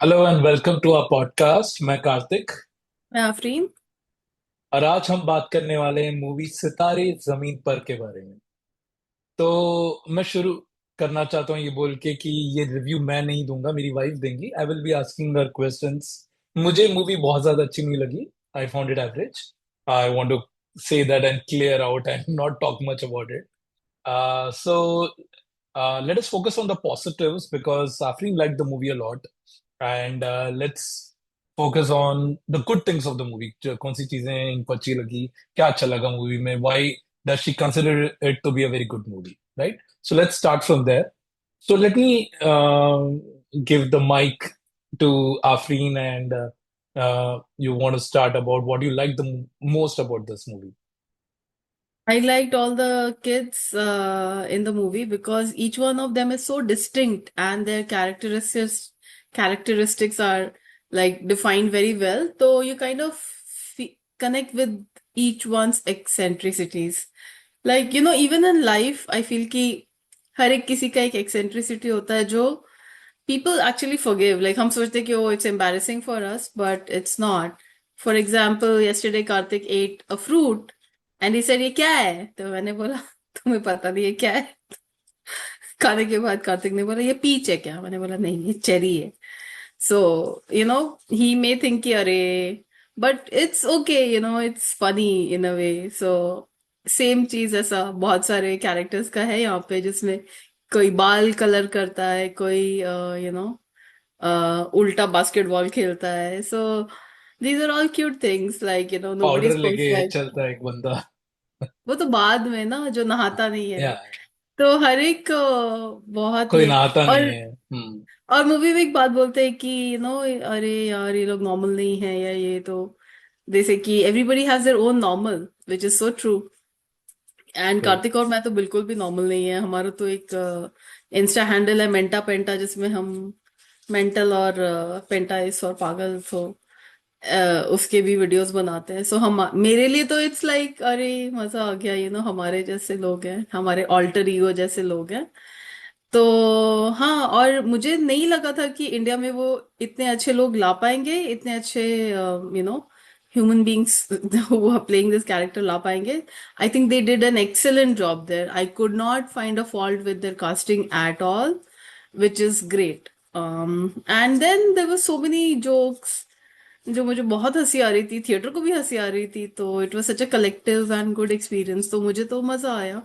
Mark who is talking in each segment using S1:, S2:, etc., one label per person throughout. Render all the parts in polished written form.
S1: Hello and welcome to our podcast. मैं कार्तिक
S2: मैं आफरीन।
S1: और आज हम बात करने वाले हैं मूवी सितारे जमीन पर के बारे में। तो मैं शुरू करना चाहता हूँ ये बोल के कि ये रिव्यू मैं नहीं दूंगा, मेरी वाइफ देंगी। I will be asking her questions. मुझे मूवी बहुत ज्यादा अच्छी नहीं लगी। I found it average. I want to say that and clear out and not talk much about it. So let us focus on the positives because Afreen liked the movie a lot, and let's focus on the good things of the movie. कौन सी चीजें इनको अच्छी लगी, क्या अच्छा लगा movie में, why does she consider it to be a very good movie, right? So let's start from there. So let me give the mic to Afreen, and you want to start about what you like the most about this movie.
S2: I liked all the kids in the movie because each one of them is so distinct and their characteristics are like defined very well. So you kind of connect with each one's eccentricities. Like even in life, I feel कि हर एक किसी का एक eccentricity होता है जो people actually forgive. Like हम सोचते हैं कि oh it's embarrassing for us, but it's not. For example, yesterday Karthik ate a fruit and he said ये क्या है? तो मैंने बोला तुम्हें पता नहीं ये क्या है? खाने के बाद कार्तिक ने बोला ये पीच है क्या? मैंने बोला नहीं ये चेरी है. So he may think कि अरे but it's okay, it's funny in a way. So same चीज ऐसा बहुत सारे कैरेक्टर्स का है यहाँ पे जिसमें कोई बाल कलर करता है, कोई उल्टा बास्केटबॉल खेलता है. So these are all cute things like nobody
S1: powder
S2: is
S1: लेके
S2: परफेक्ट.
S1: चलता है एक बंदा।
S2: वो तो बाद में ना जो नहाता नहीं है.
S1: या
S2: तो हर एक बहुत
S1: कोई
S2: ये.
S1: नहाता नहीं
S2: और
S1: है। हम्म।
S2: और मूवी में एक बात बोलते हैं कि अरे यार ये लोग नॉर्मल नहीं है या ये तो जैसे कि everybody has their own normal which is so true. And
S1: Right.
S2: Kartik और मैं तो बिल्कुल भी नॉर्मल नहीं है. हमारा तो एक इंस्टा हैंडल है मेंटा पेंटा जिसमें हम मेंटल और पेंटा इस और पागल तो उसके भी वीडियोस बनाते हैं. सो हम मेरे लिए तो इट्स लाइक अरे मजा आ गया. हमारे जैसे लोग हैं, हमारे ऑल्टर ईगो जैसे लोग हैं. तो हाँ, और मुझे नहीं लगा था कि इंडिया में वो इतने अच्छे लोग ला पाएंगे, इतने अच्छे human beings who are playing this character ला पाएंगे. I think they did an excellent job there. I could not find a fault with their casting at all, which is great. And then there were so many jokes जो मुझे बहुत हंसी आ रही थी, theatre को भी हंसी आ रही थी. तो it was such a collective and good experience. तो मुझे तो मजा आया.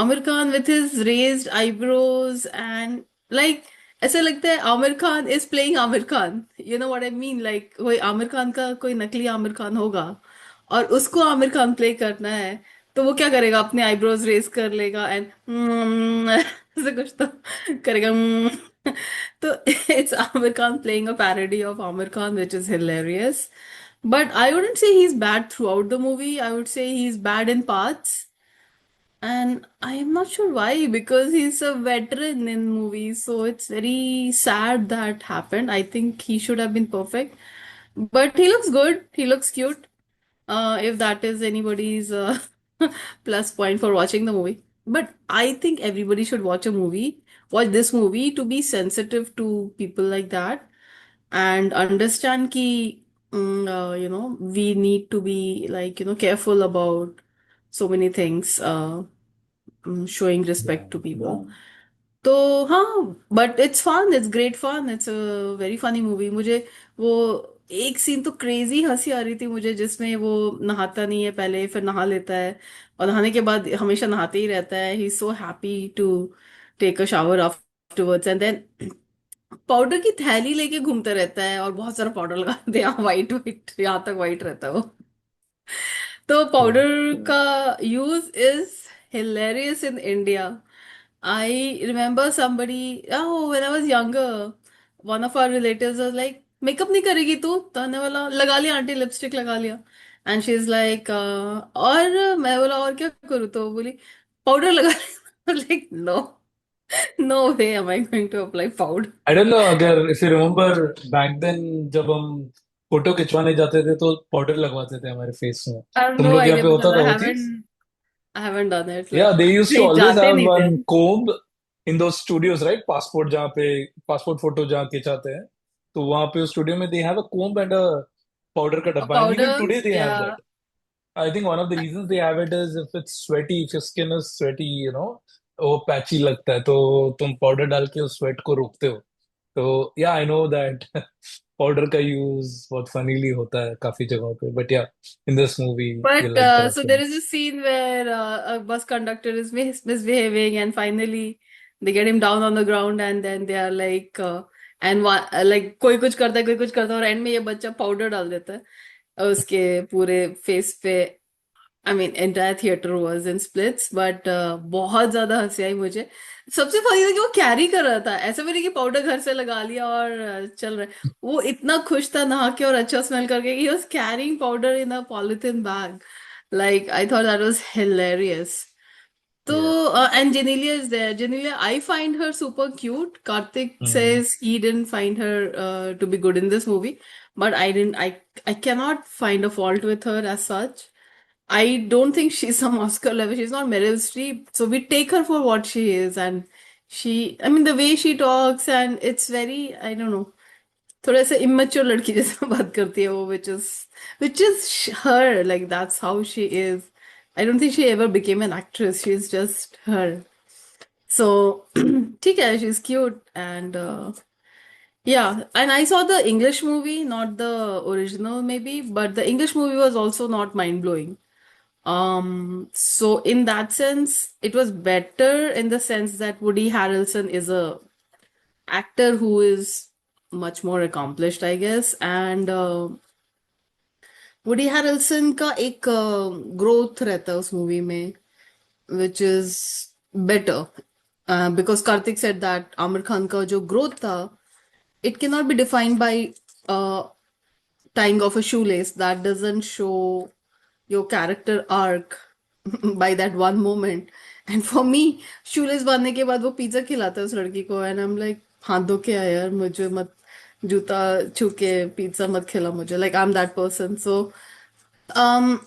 S2: Aamir Khan with his raised eyebrows and like ऐसा लगता है Aamir Khan is playing Aamir Khan. You know what I mean. Like कोई आमिर खान का कोई नकली आमिर खान होगा और उसको आमिर खान प्ले करना है. तो वो क्या करेगा? अपने आईब्रोज रेज कर लेगा एंड ऐसे कुछ तो करेगा. तो it's Aamir Khan playing a parody of Aamir Khan which is hilarious. But I wouldn't say he's bad throughout the movie. I would say he's bad in parts. And I am not sure why, because he's a veteran in movies, so it's very sad that happened. I think he should have been perfect. But he looks good, he looks cute. If that is anybody's plus point for watching the movie. But I think everybody should watch this movie to be sensitive to people like that and understand ki, we need to be like, careful about so many things. Showing
S1: Yeah.
S2: respect to people. तो हाँ, but it's fun, it's great fun, it's a very funny movie. मुझे वो एक scene तो crazy हंसी आ रही थी मुझे जिसमें वो नहाता नहीं है पहले, फिर नहा लेता है और नहाने के बाद हमेशा नहाते ही रहता है. He is so happy to take a shower afterwards and then powder की थैली लेके घूमता रहता है और बहुत सारा पाउडर लगाते हैं. यहाँ वाइट वाइट, यहाँ तक वाइट रहता है वो. तो
S1: Right.
S2: पाउडर का use is hilarious in India. I remember somebody, oh, when I was younger, one of our relatives was like, makeup नहीं करेगी तू? तो मैंने बोला लगा लिया आंटी, लिपस्टिक लगा लिया. एंड शी इज लाइक और मैं बोला और क्या करूँ? तो वो बोली पाउडर लगा लिया. Like no, no way am I going to apply powder.
S1: I don't know, अगर if you remember back then जब हम फोटो खिंचवाने जाते थे तो पाउडर लगवाते थे हमारे फेस में।
S2: आई हैव
S1: तुम
S2: नो
S1: लोग यहाँ
S2: आइडिया
S1: पे होता
S2: बिकॉज
S1: था
S2: आई
S1: वो चीज?
S2: Haven't I haven't done it.
S1: या
S2: लाइक
S1: दे यूज्ड टू
S2: कहीं
S1: ऑलवेज
S2: जाते
S1: हैव
S2: नहीं थे.
S1: वन कोम्ब इन दो स्टूडियोज, राइट? पासपोर्ट जहाँ पे पासपोर्ट फोटो जहाँ खिंचाते हैं, तो वहां पे उस स्टूडियो में they have a comb and a powder का
S2: A
S1: डब्बा, and even
S2: powder,
S1: today they have
S2: yeah.
S1: That. I think one of the reasons they have it is if it's sweaty, if your skin is sweaty, वो patchy लगता है, तो तुम powder डाल के उस स्वेट को रोकते हो. तो या आई नो दैट पाउडर का यूज बहुत फनीली होता है काफी जगहों पे, बट या in this movie
S2: But
S1: you like the
S2: so there is a
S1: things.
S2: scene where a bus conductor is misbehaving, and finally they get him down on the ground, and then they are like, and like कोई कुछ करता है, कोई कुछ करता है, और and में ये बच्चा पाउडर डाल देता है उसके पूरे फेस पे. I mean entire theatre was in splits, but बहुत ज्यादा हंसी आई मुझे. सबसे फनी था कि वो कैरी कर रहा था, ऐसा भी नहीं कि पाउडर घर से लगा लिया और चल रहा है. वो इतना खुश था नहा के और अच्छा स्मेल करके कि he was carrying powder in a polythene bag. Like I thought that was hilarious. So
S1: Yeah.
S2: and Genelia is there. Genelia, I find her super cute. Karthik
S1: Mm.
S2: says he didn't find her to be good in this movie, but I didn't. I cannot find a fault with her as such. I don't think she's some Oscar level. She's not Meryl Streep. So we take her for what she is. And I mean, the way she talks, and it's very, I don't know, थोड़ा सा immature लड़की जैसा बात करती है वो, which is her. Like, that's how she is. I don't think she ever became an actress. She's just her. So, ठीक है, she's cute. And yeah, and I saw the English movie, not the original maybe, but the English movie was also not mind-blowing. So in that sense, it was better in the sense that Woody Harrelson is a actor who is much more accomplished, I guess. And Woody Harrelson का एक growth रहता है उस movie में, which is better. Because Karthik said that Amir Khan का जो growth था, it cannot be defined by uh, tying off a shoelace. That doesn't show your character arc by that one moment. And for me, shoelace बांधने के बाद वो pizza खिलाता है उस लड़की को, and I'm like, हाथ धो के आ यार, मुझे मत जूता छू के पिज्जा मत खिला मुझे. Like I'm that person. So um,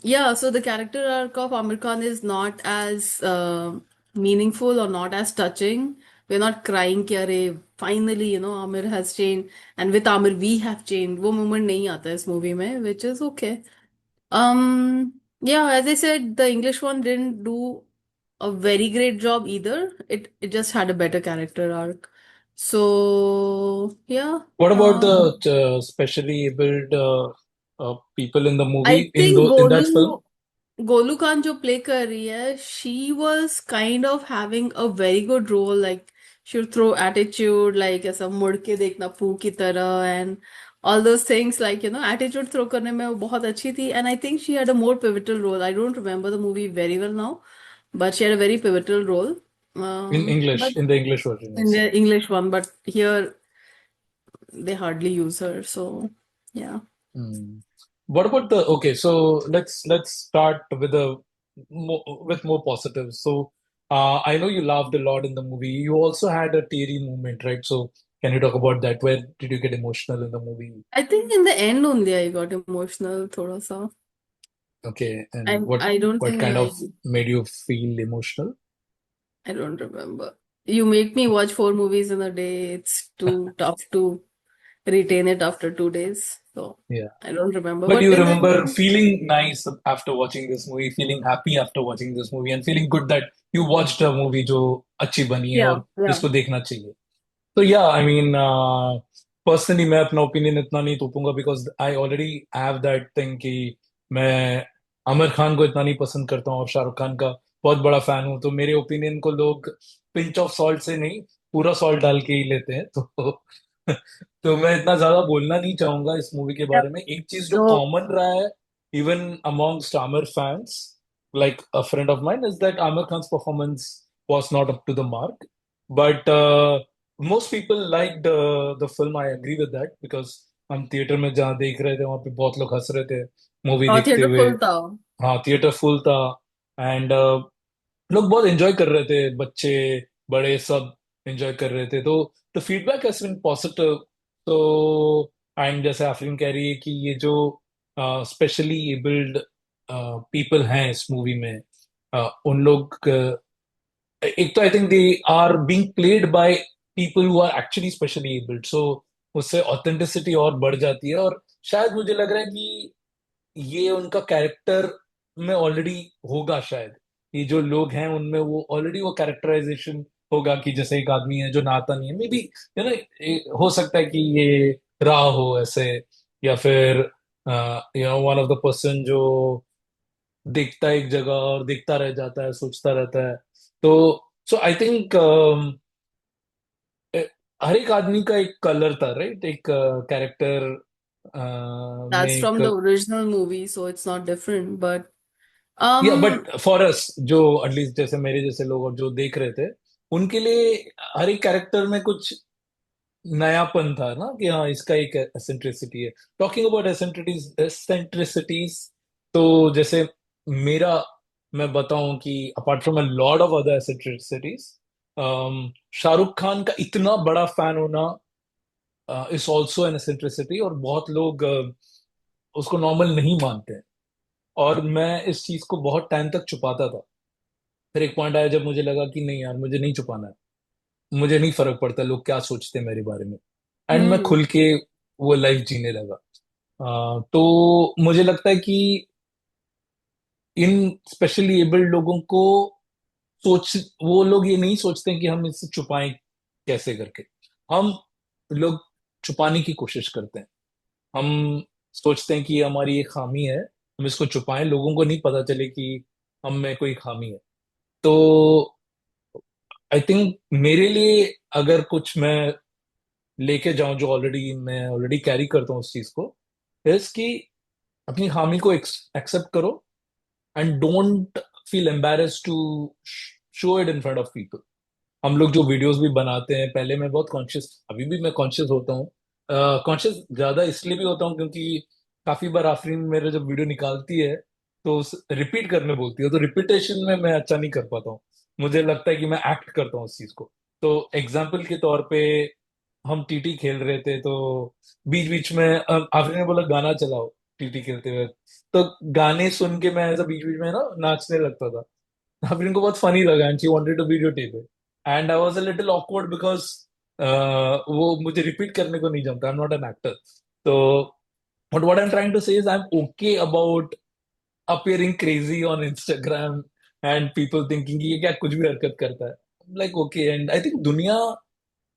S2: yeah, so the character arc of Amir Khan is not as meaningful or not as touching. We're not crying कि अरे finally, Amir has changed, and with Amir we have changed. वो moment नहीं आता है इस movie में, which is okay. Yeah, as I said, the English one didn't do a very great job either. It just had a better character arc. So yeah,
S1: What about the specially abled people in the
S2: I
S1: movie
S2: think
S1: in that film?
S2: Golu Khan जो play कर रही है, she was kind of having a very good role. Like she would throw attitude, like ऐसा मुड़ के देखना पू की तरह, and all those things. Like attitude throw करने में वो बहुत अच्छी थी. And I think she had a more pivotal role. I don't remember the movie very well now, but she had a very pivotal role. But
S1: In the English version, I
S2: in
S1: said.
S2: the English one, but here they hardly use her. So yeah.
S1: Hmm. What about the okay? So let's start with with more positives. So I know you laughed a lot in the movie. You also had a teary moment, right? So can you talk about that? Where did you get emotional in the movie?
S2: I think in the end only I got emotional थोड़ा सा.
S1: Okay,
S2: I
S1: and
S2: I don't
S1: what
S2: think
S1: kind of made you feel emotional?
S2: I don't remember. You make me watch 4 movies in a day. It's too tough to retain it after 2 days. So
S1: Yeah.
S2: I don't remember.
S1: But
S2: But
S1: you
S2: in the
S1: remember
S2: end,
S1: feeling nice after watching this movie, feeling happy after watching this movie, and feeling good that you watched a movie जो अच्छी बनी है
S2: yeah,
S1: और
S2: yeah.
S1: जिसको देखना चाहिए. So yeah, I mean, personally मैं अपना ओपिनियन इतना नहीं थोपूंगा because I already have that thing कि मैं आमिर खान को इतना नहीं पसंद करता हूँ और शाहरुख खान का बहुत बड़ा फैन हूँ, तो मेरे ओपिनियन को लोग पिंच ऑफ सॉल्ट से नहीं, पूरा सॉल्ट डाल के ही लेते हैं. तो तो मैं इतना ज्यादा बोलना नहीं चाहूंगा इस मूवी के
S2: Yep.
S1: बारे में. एक चीज जो
S2: So
S1: कॉमन रहा है even amongst Aamir fans, like a friend of mine, is that Amir Khan's performance was not up to the mark. But most people liked the film. I agree with that because हम theatre में जहाँ देख रहे थे वहां पे बहुत लोग हंस रहे थे मूवी देखते
S2: theater
S1: हुए.
S2: full था.
S1: हाँ, थिएटर फुल था. एंड लोग बहुत एंजॉय कर रहे थे, बच्चे बड़े सब एंजॉय कर रहे थे. तो the feedback has been positive. तो एंड जैसे आफरीन कह रही है कि ये जो स्पेशली एबल्ड पीपल हैं इस मूवी में, उन लोग एक तो I think they are being played by people who are actually specially abled. So उससे ऑथेंटिसिटी और बढ़ जाती है। और शायद मुझे लग रहा है कि ये उनका कैरेक्टर में ऑलरेडी होगा शायद। ये जो लोग हैं उनमें वो ऑलरेडी वो कैरेक्टराइजेशन होगा कि जैसे एक आदमी है जो नहाता नहीं है, मे बी यू नो, हो सकता है कि ये रहा हो ऐसे। या फिर you know one of the person जो देखता है एक जगह और देखता रह जाता है, सोचता रहता है। तो सो आई थिंक हर एक आदमी का एक कलर था, राइट? एक कैरेक्टर में
S2: दैट्स
S1: एक।
S2: From the original movie, so it's not different, but
S1: या
S2: um
S1: बट फॉर अस जो एटलीस्ट जैसे मेरे जैसे लोग और जो देख रहे थे, उनके लिए हर एक कैरेक्टर में कुछ नयापन था ना, कि हाँ इसका एक एसेंट्रिसिटी है। टॉकिंग अबाउट एसेंट्रिसिटीज, तो जैसे मेरा, मैं बताऊं कि apart from a lot of other eccentricities, Shahrukh Khan का इतना बड़ा फैन होना इज ऑल्सो एन एसेंट्रिसिटी। और बहुत लोग उसको नॉर्मल नहीं मानते हैं। और मैं इस चीज को बहुत टाइम तक छुपाता था। फिर एक पॉइंट आया जब मुझे लगा कि नहीं यार, मुझे नहीं छुपाना है। मुझे नहीं फर्क पड़ता लोग क्या सोचते हैं मेरे बारे में। एंड मैं
S2: हम्म
S1: खुल के वो लाइफ जीने लगा। तो मुझे लगता है कि इन स्पेशली एबल्ड लोगों को सोच वो लोग ये नहीं सोचते हैं कि हम इसे छुपाएं कैसे करके। हम लोग छुपाने की कोशिश करते हैं। हम सोचते हैं कि ये हमारी एक खामी है, हम इसको छुपाएं, लोगों को नहीं पता चले कि हम में कोई खामी है। तो आई थिंक मेरे लिए अगर कुछ मैं लेके जाऊं जो ऑलरेडी मैं ऑलरेडी कैरी करता हूँ उस चीज को, इस कि अपनी खामी को एक्सेप्ट करो and don't feel embarrassed to show it in front of people. हम लोग जो वीडियोस भी बनाते हैं, पहले मैं बहुत कॉन्शियस, अभी भी मैं कॉन्शियस होता हूँ। कॉन्शियस ज्यादा इसलिए भी होता हूँ क्योंकि काफी बार आफरीन मेरे जब वीडियो निकालती है तो रिपीट करने बोलती है, तो रिपीटेशन में मैं अच्छा नहीं कर पाता हूँ। मुझे लगता है कि मैं एक्ट करता हूँ उस चीज को। तो एग्जाम्पल के तौर पे, हम टीटी खेल रहे थे तो बीच बीच में आफरीन ने बोला गाना चलाओ टीटी खेलते हुए। तो गाने सुन के मैं ऐसा बीच बीच में ना नाचने लगता था। आफरीन को बहुत फनी लगा and she wanted to video tape it. And I was a little awkward because वो मुझे रिपीट करने को नहीं जमता, I am not an actor. तो but what I am trying to say is I am okay about appearing crazy on Instagram and people thinking कि ये क्या कुछ भी हरकत करता है। Like okay, and I think दुनिया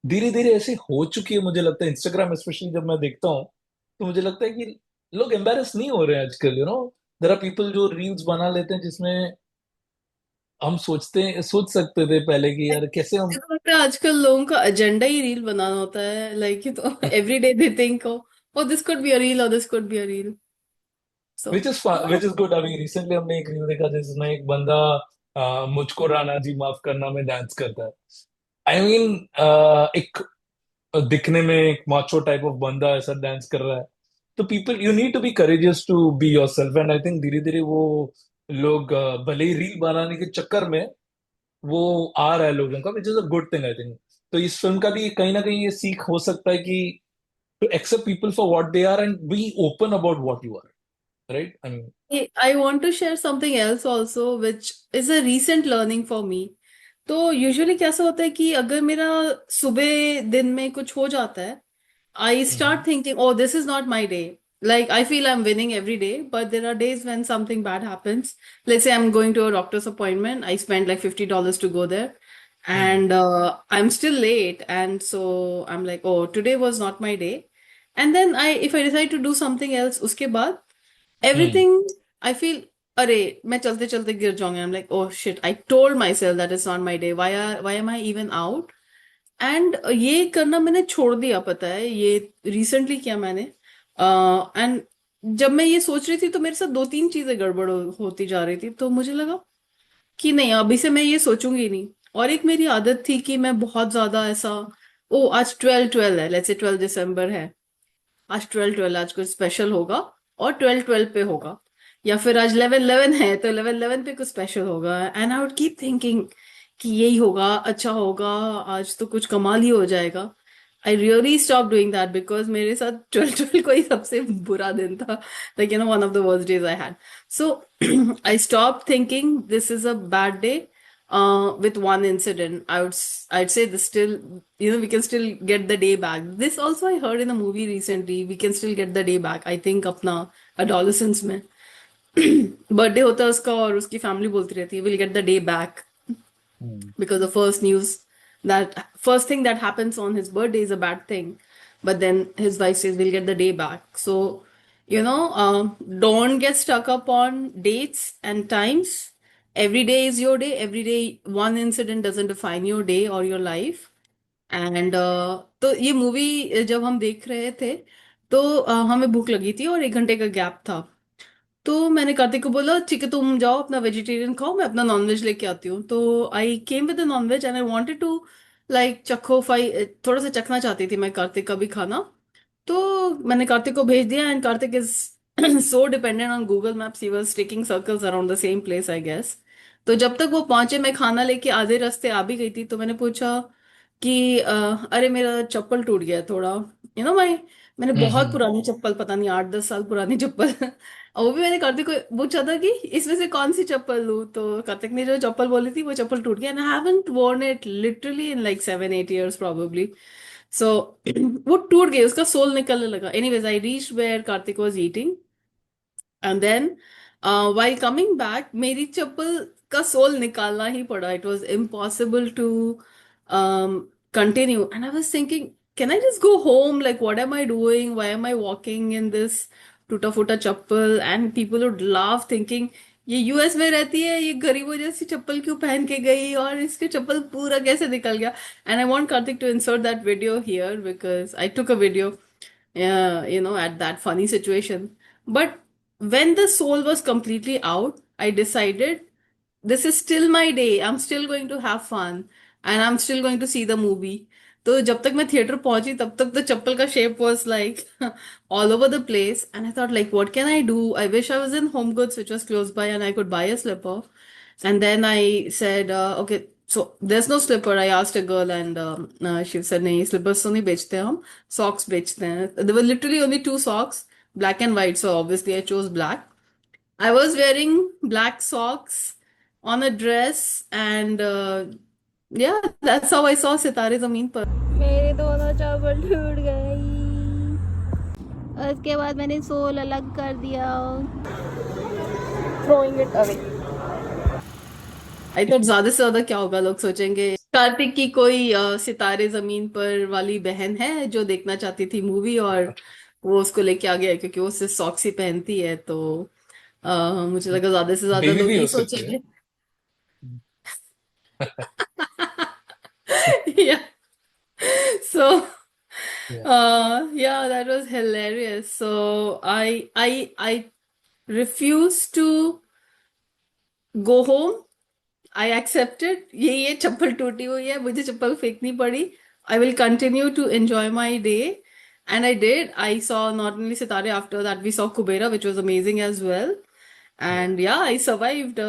S1: धीरे धीरे ऐसे हो चुकी है। मुझे लगता है इंस्टाग्राम स्पेशली जब मैं देखता हूँ तो मुझे लगता है कि लोग एम्बेरस नहीं हो रहे हैं आजकल। You know, there are people जो रील्स बना लेते हैं जिसमें हम सोच सकते थे पहले कि यार कैसे हम।
S2: देखो लगता है आजकल लोगों का एजेंडा ही रील बनाना होता है, लाइक तो every day they think oh this could be a reel और this could be a reel, so
S1: which is good. अभी रिसेंटली हमने एक रील देखा जिसमें एक बंदा मुझको राणा जी माफ करना में डांस करता है। आई I मीन एक दिखने में एक माचो टाइप ऑफ बंदा ऐसा डांस कर रहा है। तो people, you need to be courageous to be yourself. And I think धीरे धीरे वो लोग भले ही रील बनाने के चक्कर में वो आ रहा है लोगों का, which is a good thing I think. तो इस फिल्म का भी कहीं ना कहीं ये सीख हो सकता है कि to accept people for what they are and be open about what you are, right? I mean.
S2: I want to share something else also, which is a recent learning for me. तो usually कैसा होता है कि अगर मेरा सुबह दिन में कुछ हो जाता है, I start thinking, oh, this is not my day. Like, I feel I'm winning every day, but there are days when something bad happens. Let's say I'm going to a doctor's appointment. I spent like $50 to go there, and I'm still late. And so I'm like, oh, today was not my day. And then if I decide to do something else, उसके बाद everything I feel, अरे मैं चलते चलते गिर जाऊंगी. I'm like, oh shit, I told myself that it's not my day. Why am I even out? And ये करना मैंने छोड़ दिया, पता है ये रिसेंटली किया मैंने. एंड जब मैं ये सोच रही थी तो मेरे साथ दो तीन चीजें गड़बड़ होती जा रही थी, तो मुझे लगा कि नहीं, अभी से मैं ये सोचूंगी नहीं. और एक मेरी आदत थी कि मैं बहुत ज्यादा ऐसा, ओ आज 12/12 है, लेट्स से 12 दिसंबर है, आज 12/12, आज कुछ स्पेशल होगा और 12/12 पे होगा. या फिर आज 11/11 है तो 11/11 पे कुछ स्पेशल होगा. And I would keep thinking कि यही होगा, अच्छा होगा, आज तो कुछ कमाल ही हो जाएगा. I really stop doing that because मेरे साथ 12/12 को ही सबसे बुरा दिन था, like one of the worst days I had. So I stop thinking this is a bad day. with one incident. I'd say this still, we can still get the day back. This also I heard in a movie recently. We can still get the day back. I think अपना adolescence में birthday होता है उसका और उसकी family बोलती रहती है will get the day back
S1: Hmm.
S2: because the first news that first thing that happens on his birthday is a bad thing, but then his wife says we'll get the day back. So don't get stuck up on dates and times. Every day is your day. Every day one incident doesn't define your day or your life. And तो ये movie जब हम देख रहे थे तो हमें भूख लगी थी और 1 घंटे का गैप था। तो मैंने कार्तिक को बोला ठीक है तुम जाओ अपना वेजिटेरियन खाओ, मैं अपना नॉनवेज लेके आती हूँ। तो I came with the nonveg and I wanted to like चखो फाई, थोड़ा सा चखना चाहती थी मैं कार्तिक का भी खाना। तो मैंने कार्तिक को भेज दिया and Karthik is so dependent on Google Maps, he was taking circles around the same place I guess. तो जब तक वो पहुंचे मैं खाना लेके आधे रास्ते आ भी गई थी। तो मैंने पूछा कि अरे मेरा चप्पल टूट गया है थोड़ा, भाई मैंने बहुत
S1: Hmm.
S2: पुरानी चप्पल, पता नहीं 8-10 साल पुरानी चप्पल और वो भी मैंने कार्तिक को पूछा था कि इसमें से कौन सी चप्पल लूँ। तो कार्तिक ने जो चप्पल बोली थी वो चप्पल टूट गया and I haven't worn it literally in like 7-8 years probably. So वो टूट गई, उसका सोल निकलने लगा। Anyways I reached where Karthik was eating and then while coming back मेरी चप्पल का सोल निकालना ही पड़ा। It was impossible to continue and I was thinking can I just go home, like what am I doing, why am I walking in this टूटा फूटा chappal. And people would laugh thinking ये US में रहती है, ये गरीबों जैसी चप्पल क्यों पहन के गई और इसके चप्पल पूरा कैसे निकल गया। And I want Karthik to insert that video here because I took a video, yeah, at that funny situation. But when the soul was completely out, I decided this is still my day. I'm still going to have fun and I'm still going to see the movie. तो जब तक मैं theatre पहुंची तब तक तो चप्पल का shape was like all over the place and I thought like what can I do? I wish I was in Home Goods which was close by and I could buy a slipper. And then I said okay, so there's no slipper. I asked a girl and she said नहीं slippers तो नहीं बेचते हम, socks बेचते हैं। There were literally only two socks, black and white, so obviously I chose black. I was wearing black socks on a dress and yeah, that's how I saw सितारे जमीन पर।
S3: मेरे दोनों चावल टूट गई। उसके बाद मैंने सोल अलग कर दिया। Throwing it away.
S2: I thought ज्यादा से ज्यादा क्या होगा, लोग सोचेंगे कार्तिक की कोई सितारे जमीन पर वाली बहन है जो देखना चाहती थी मूवी और वो उसको लेके आ गया क्योंकि वो सिर्फ सॉक्स ही पहनती है। तो मुझे लगा ज्यादा से ज्यादा
S1: बीवी
S2: लोग
S1: भी
S2: ये
S1: हो सकती है।
S2: सोचेंगे। Yeah. So
S1: Yeah.
S2: yeah, that was hilarious. So I refused to go home. I accepted ये चप्पल टूटी हुई है, मुझे चप्पल फेंकनी पड़ी। I will continue to enjoy my day. And I did. I saw not only Sitare, after that we saw Kubera, which was amazing as well.
S1: Yeah.
S2: And yeah, I survived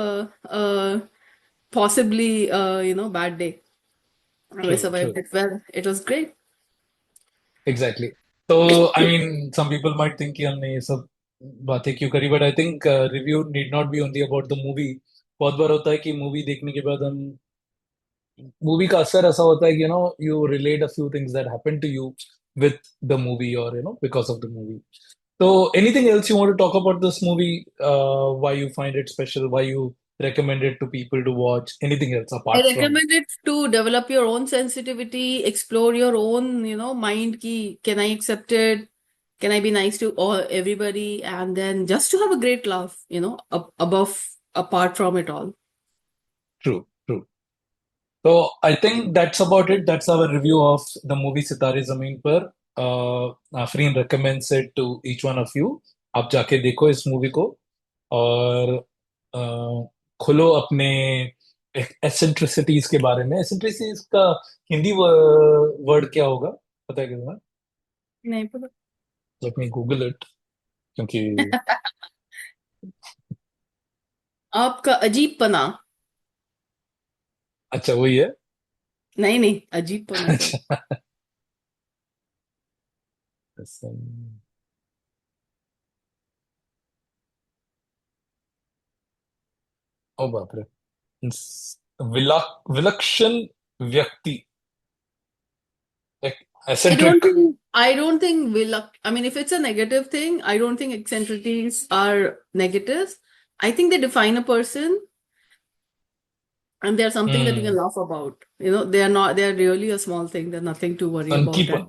S2: possibly bad day. I
S1: True.
S2: survived
S1: True.
S2: it well. It was great.
S1: Exactly. तो I mean some people might think कि हमने ये सब बातें क्यों करी, but I think review need not be only about the movie. बहुत बार होता है कि मूवी देखने के बाद हम, मूवी का असर ऐसा होता है कि you relate a few things that happened to you with the movie और बिकॉज ऑफ द मूवी। तो anything else you want to talk about this movie, why you find it special, why you recommend it to people to watch, anything else
S2: I
S1: apart from?
S2: recommend it to develop your own sensitivity, explore your own, mind ki, can I accept it? Can I be nice to all everybody? And then just to have a great laugh, apart from it all.
S1: True, true. So I think that's about it. That's our review of the movie Sitare Zameen Par. Afreen recommends it to each one of you. आप जाके देखो इस movie को और खुलो अपने eccentricities के बारे में। एसेंट्रिसिटीज का हिंदी वर्ड क्या होगा, पता है क्या तुम्हें?
S2: नहीं पता।
S1: लेट मी गूगल इट, क्योंकि
S2: आपका अजीब पना।
S1: अच्छा वही है।
S2: नहीं नहीं, अजीब पना तो
S1: अच्छा। ओ बाप रे। विलक्षण व्यक्ति,
S2: I don't
S1: eccentric.
S2: think I mean, if it's a negative thing, I don't think eccentricities are negatives. I think they define a person and they're something that you can
S1: hmm,
S2: laugh about. They're really a small thing. They're nothing to worry about
S1: संकीपन,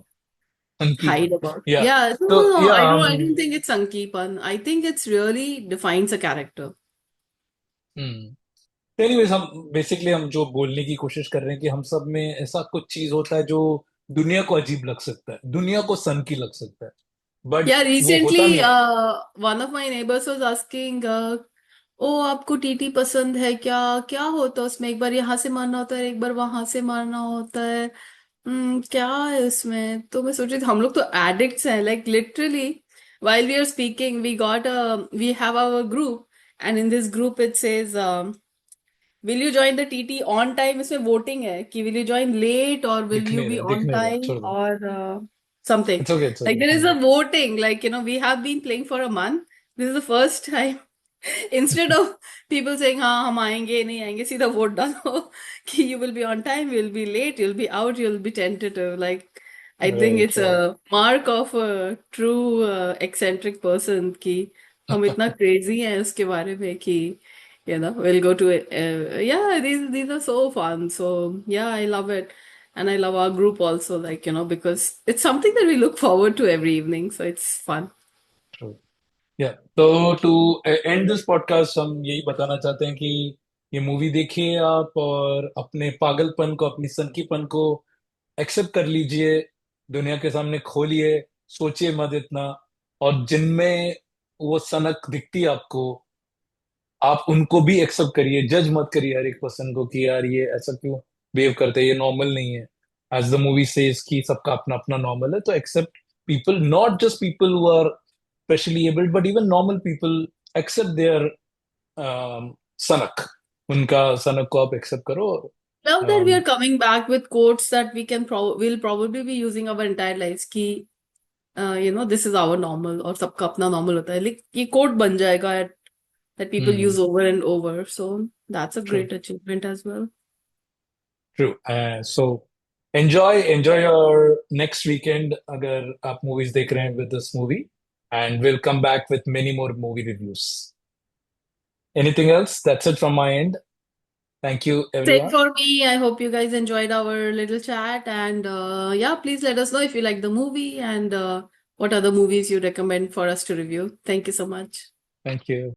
S2: and
S1: संकीपन।
S2: hide about.
S1: या
S2: Yeah, no,
S1: तो
S2: no, no.
S1: या
S2: I don't think it's Sankeepan. I think it's really defines a character.
S1: Hmm anyways, हम basically हम जो बोलने की कोशिश कर रहे हैं कि हम सब में ऐसा कुछ चीज होता है जो दुनिया को अजीब लग सकता है, दुनिया को सन की लग सकता है, बट
S2: Yeah,
S1: वो होता
S2: recently,
S1: नहीं है।
S2: one of my neighbors was asking, ओ आपको टीटी पसंद है क्या? क्या होता है उसमें? एक बार यहाँ से मारना होता है, एक बार वहां से मारना होता है। क्या है उसमें? तो मैं सोच रही थी हम लोग तो एडिक्ट्स हैं, like literally while we are speaking we have our group, and in this group it says, will you join the TT on time? इसमें वोटिंग है कि will you join late or will
S1: दिख
S2: you
S1: नहीं
S2: be
S1: रहा, दिख
S2: on
S1: नहीं रहा,
S2: time
S1: छोड़ दो।
S2: or something.
S1: It's okay, it's
S2: Like
S1: okay.
S2: there is a voting, like we have been playing for a month. This is the first time. Instead of people saying हाँ हम आएंगे नहीं आएंगे, सीधा वोट डालो कि you will be on time, you'll be late, you'll be out, you'll be tentative. Like I think
S1: right,
S2: it's
S1: right.
S2: a mark of a true eccentric person कि हम इतना crazy हैं उसके बारे में कि we'll go to it. Yeah, these are so fun. So yeah, I love it. And I love our group also, like, because it's something that we look forward to every evening. So it's fun.
S1: या तो to and this podcast, हम यही बताना चाहते हैं कि ये movie देखिए आप, और अपने पागलपन को, अपनी सनकीपन को एक्सेप्ट कर लीजिए, दुनिया के सामने खोलिए, सोचिए मत इतना। और जिनमें वो सनक दिखती है आपको, आप उनको भी एक्सेप्ट करिए, जज मत करिए हर एक पर्सन को कि यार ये ऐसा क्यों बिहेव करते हैं, ये नॉर्मल नहीं है। एज द मूवी सेज कि सबका अपना अपना नॉर्मल है, तो accept people, not just people who are specially abled, but even normal people, accept their सनक, उनका सनक को आप एक्सेप्ट करो।
S2: Love that we
S1: um,
S2: are coming back with quotes that we'll probably be using our entire lives कि this is our normal और सबका अपना normal होता है, like ये quote बन जाएगा that people use over and over. So that's a
S1: true,
S2: great achievement as well.
S1: True. So enjoy your next weekend अगर आप मूवीज देख रहे हैं with this movie, and will come back with many more movie reviews. Anything else? That's it from my end. Thank you,
S2: Same
S1: everyone.
S2: for me. I hope you guys enjoyed our little chat. And yeah, please let us know if you like the movie and what other movies you recommend for us to review. Thank you so much.
S1: Thank you.